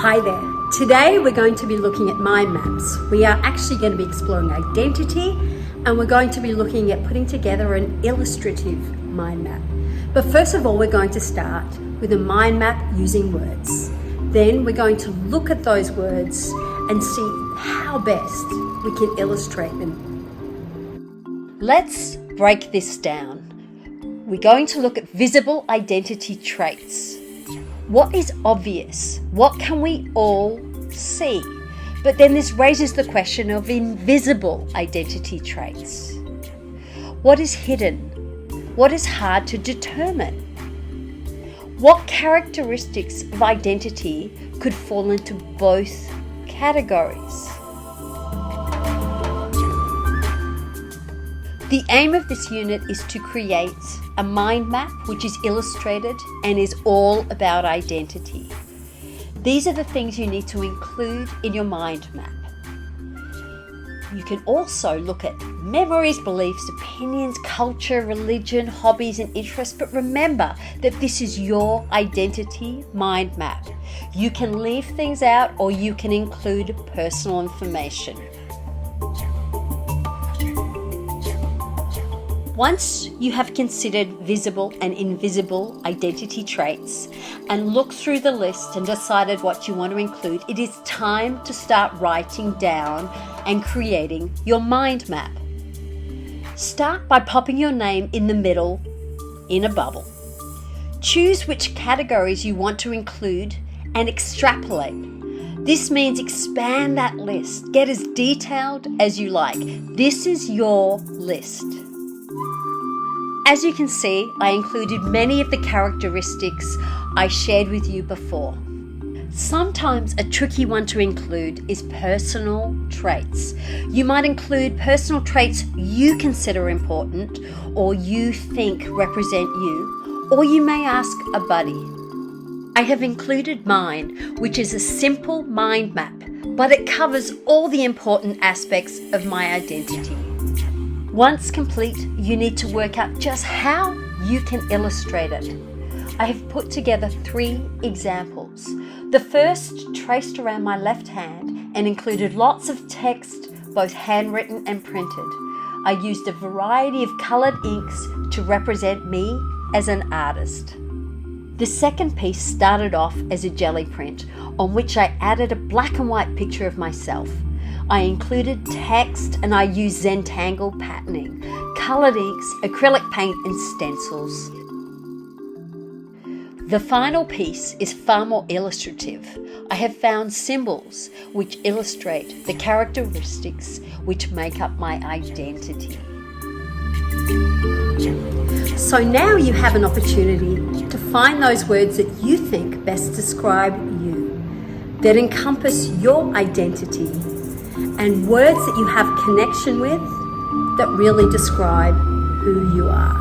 Hi there. Today we're going to be looking at mind maps. We are actually going to be exploring identity, and we're going to be looking at putting together an illustrative mind map. But first of all, we're going to start with a mind map using words. Then we're going to look at those words and see how best we can illustrate them. Let's break this down. We're going to look at visible identity traits. What is obvious? What can we all see? But then this raises the question of invisible identity traits. What is hidden? What is hard to determine? What characteristics of identity could fall into both categories? The aim of this unit is to create a mind map which is illustrated and is all about identity. These are the things you need to include in your mind map. You can also look at memories, beliefs, opinions, culture, religion, hobbies and interests, but remember that this is your identity mind map. You can leave things out or you can include personal information. Once you have considered visible and invisible identity traits and looked through the list and decided what you want to include, it is time to start writing down and creating your mind map. Start by popping your name in the middle in a bubble. Choose which categories you want to include and extrapolate. This means expand that list. Get as detailed as you like. This is your list. As you can see, I included many of the characteristics I shared with you before. Sometimes a tricky one to include is personal traits. You might include personal traits you consider important or you think represent you, or you may ask a buddy. I have included mine, which is a simple mind map, but it covers all the important aspects of my identity. Once complete, you need to work out just how you can illustrate it. I have put together 3 examples. The first traced around my left hand and included lots of text, both handwritten and printed. I used a variety of coloured inks to represent me as an artist. The second piece started off as a jelly print on which I added a black and white picture of myself. I included text and I used Zentangle patterning, coloured inks, acrylic paint and stencils. The final piece is far more illustrative. I have found symbols which illustrate the characteristics which make up my identity. So now you have an opportunity to find those words that you think best describe you, that encompass your identity, and words that you have connection with that really describe who you are.